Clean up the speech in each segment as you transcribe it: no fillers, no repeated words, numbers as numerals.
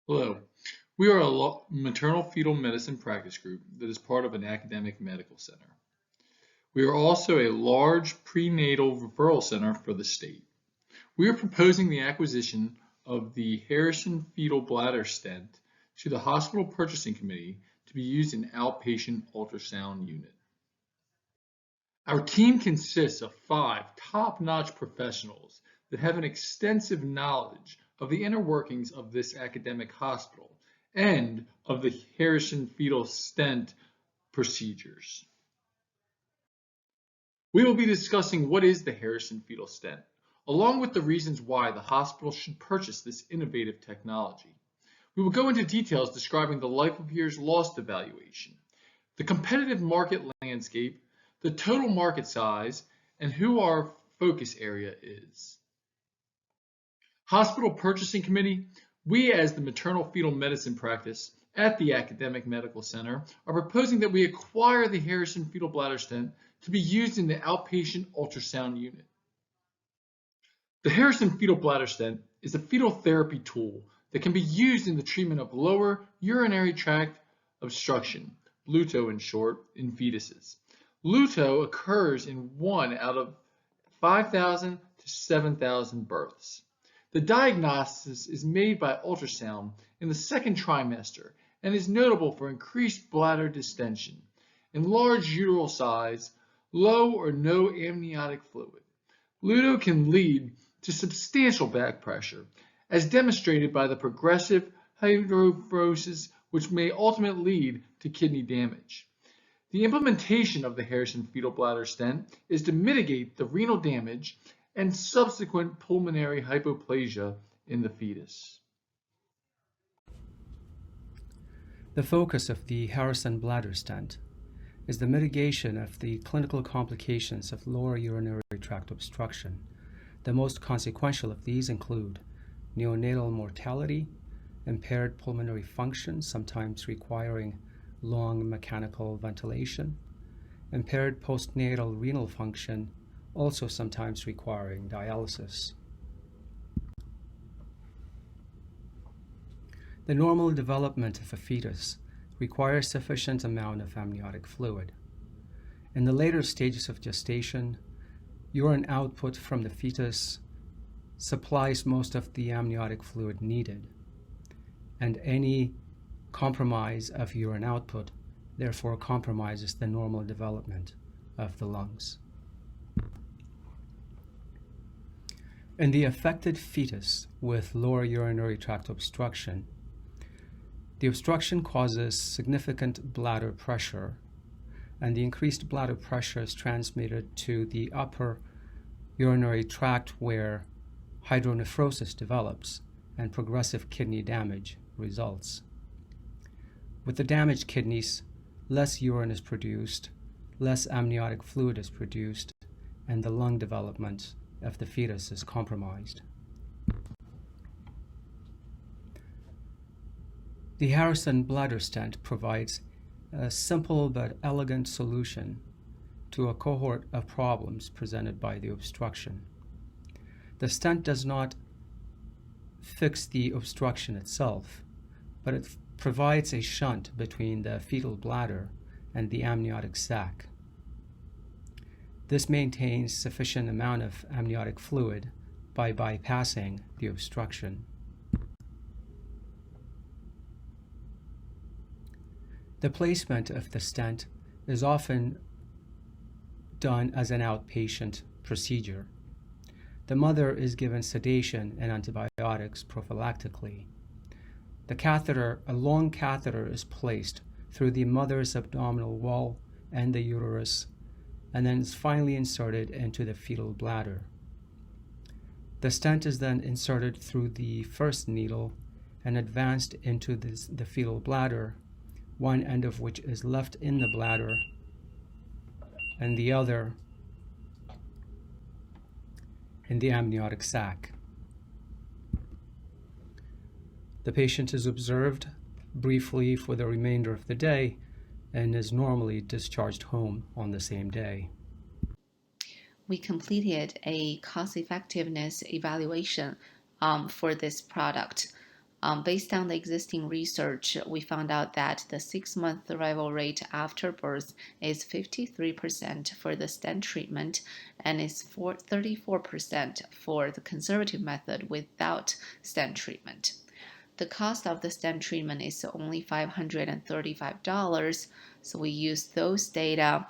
Hello. We are a maternal fetal medicine practice group that is part of an academic medical center. We are also a large prenatal referral center for the state. We are proposing the acquisition of the Harrison fetal bladder stent to the hospital purchasing committee to be used in outpatient ultrasound unit. Our team consists of 5 top-notch professionals that have an extensive knowledge of the inner workings of this academic hospital and of the Harrison fetal stent procedures. We will be discussing what is the Harrison fetal stent, along with the reasons why the hospital should purchase this innovative technology. We will go into details describing the life of years lost evaluation, the competitive market landscape, the total market size, and who our focus area is. Hospital Purchasing Committee, we as the maternal fetal medicine practice at the Academic Medical Center are proposing that we acquire the Harrison fetal bladder stent to be used in the outpatient ultrasound unit. The Harrison fetal bladder stent is a fetal therapy tool that can be used in the treatment of lower urinary tract obstruction, LUTO in short, in fetuses. LUTO occurs in 1 out of 5,000 to 7,000 births. The diagnosis is made by ultrasound in the second trimester and is notable for increased bladder distension, enlarged uteral size, low or no amniotic fluid. LUTO can lead to substantial back pressure, as demonstrated by the progressive hydronephrosis, which may ultimately lead to kidney damage. The implementation of the Harrison fetal bladder stent is to mitigate the renal damage and subsequent pulmonary hypoplasia in the fetus. The focus of the Harrison bladder stent is the mitigation of the clinical complications of lower urinary tract obstruction. The most consequential of these include neonatal mortality, impaired pulmonary function, sometimes requiring long mechanical ventilation, impaired postnatal renal function, also sometimes requiring dialysis. The normal development of a fetus requires sufficient amount of amniotic fluid. In the later stages of gestation, urine output from the fetus supplies most of the amniotic fluid needed, and any compromise of urine output therefore compromises the normal development of the lungs. In the affected fetus with lower urinary tract obstruction, the obstruction causes significant bladder pressure, and the increased bladder pressure is transmitted to the upper urinary tract where hydronephrosis develops and progressive kidney damage results. With the damaged kidneys, less urine is produced, less amniotic fluid is produced, and the lung development of the fetus is compromised. The Harrison bladder stent provides a simple but elegant solution to a cohort of problems presented by the obstruction. The stent does not fix the obstruction itself, but it provides a shunt between the fetal bladder and the amniotic sac. This maintains sufficient amount of amniotic fluid by bypassing the obstruction. The placement of the stent is often done as an outpatient procedure. The mother is given sedation and antibiotics prophylactically. A long catheter is placed through the mother's abdominal wall and the uterus, and then is finally inserted into the fetal bladder. The stent is then inserted through the first needle and advanced into the fetal bladder, one end of which is left in the bladder and the other in the amniotic sac. The patient is observed briefly for the remainder of the day and is normally discharged home on the same day. We completed a cost-effectiveness evaluation for this product. Based on the existing research, we found out that the 6-month survival rate after birth is 53% for the stent treatment and is 34% for the conservative method without stent treatment. The cost of the stent treatment is only $535, so we use those data.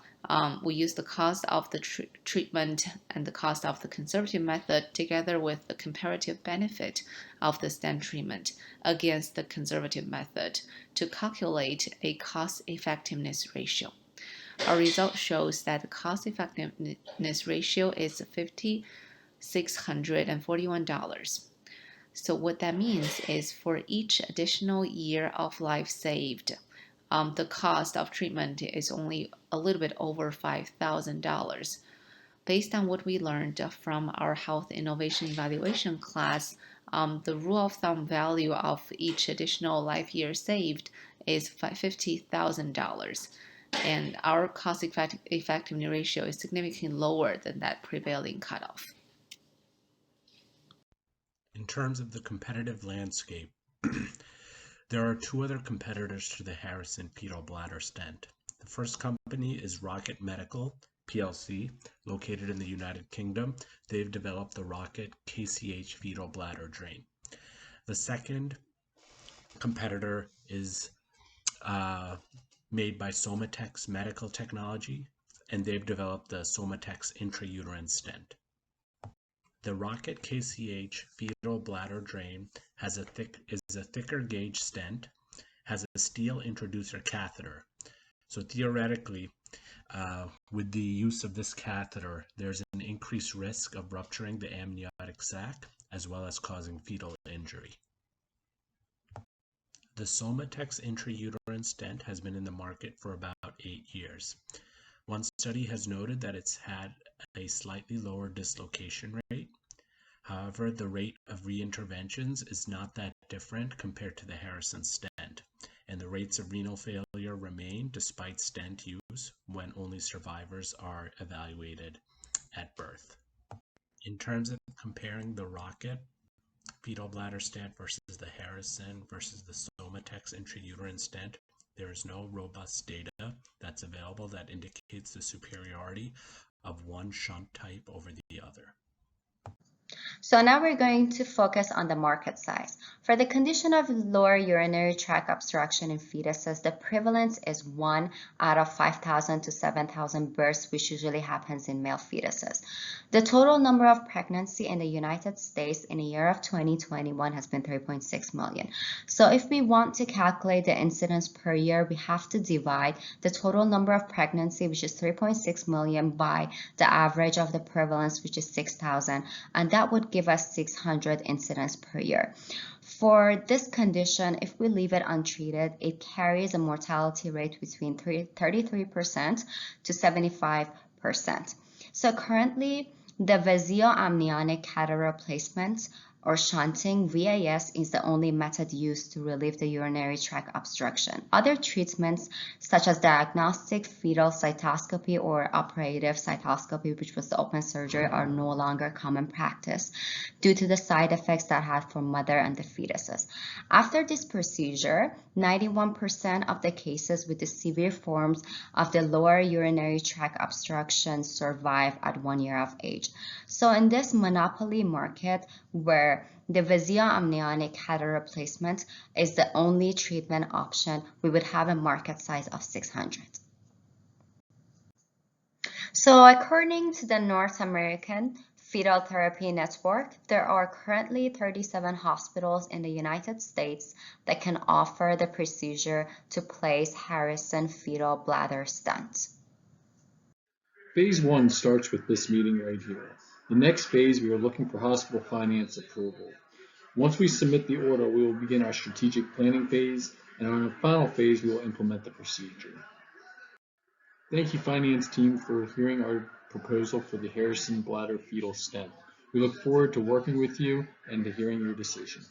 We use the cost of the treatment and the cost of the conservative method together with the comparative benefit of the stent treatment against the conservative method to calculate a cost-effectiveness ratio. Our result shows that the cost-effectiveness ratio is $5,641. So what that means is for each additional year of life saved, the cost of treatment is only a little bit over $5,000. Based on what we learned from our health innovation evaluation class, the rule of thumb value of each additional life year saved is $50,000. And our cost effectiveness ratio is significantly lower than that prevailing cutoff. In terms of the competitive landscape, there are two other competitors to the Harrison fetal bladder stent. The first company is Rocket Medical PLC, located in the United Kingdom. They've developed the Rocket KCH fetal bladder drain. The second competitor is made by Somatex Medical Technology, and they've developed the Somatex intrauterine stent. The Rocket KCH fetal bladder drain is a thicker gauge stent, has a steel introducer catheter. So theoretically, with the use of this catheter, there's an increased risk of rupturing the amniotic sac as well as causing fetal injury. The Somatex intrauterine stent has been in the market for about 8 years. One study has noted that it's had a slightly lower dislocation rate. However, the rate of reinterventions is not that different compared to the Harrison stent, and the rates of renal failure remain despite stent use when only survivors are evaluated at birth. In terms of comparing the Rocket fetal bladder stent versus the Harrison versus the Somatex intrauterine stent, there is no robust data that's available that indicates the superiority of one shunt type over the other. So now we're going to focus on the market size. For the condition of lower urinary tract obstruction in fetuses, the prevalence is 1 out of 5,000 to 7,000 births, which usually happens in male fetuses. The total number of pregnancy in the United States in the year of 2021 has been 3.6 million. So if we want to calculate the incidence per year, we have to divide the total number of pregnancy, which is 3.6 million, by the average of the prevalence, which is 6,000, and that would give us 600 incidents per year. For this condition, if we leave it untreated, it carries a mortality rate between 33% to 75%. So currently, the vesicoamniotic catheter replacement or shunting, VAS, is the only method used to relieve the urinary tract obstruction. Other treatments, such as diagnostic fetal cytoscopy or operative cytoscopy, which was the open surgery, are no longer common practice due to the side effects that had for mother and the fetuses. After this procedure, 91% of the cases with the severe forms of the lower urinary tract obstruction survive at 1 year of age. So in this monopoly market where the vesicoamniotic catheter replacement is the only treatment option, we would have a market size of 600. So according to the North American Fetal Therapy Network, there are currently 37 hospitals in the United States that can offer the procedure to place Harrison fetal bladder stent. Phase 1 starts with this meeting right here. The next phase, we are looking for hospital finance approval. Once we submit the order, we will begin our strategic planning phase, and on the final phase, we will implement the procedure. Thank you, finance team, for hearing our proposal for the Harrison bladder fetal stent. We look forward to working with you and to hearing your decision.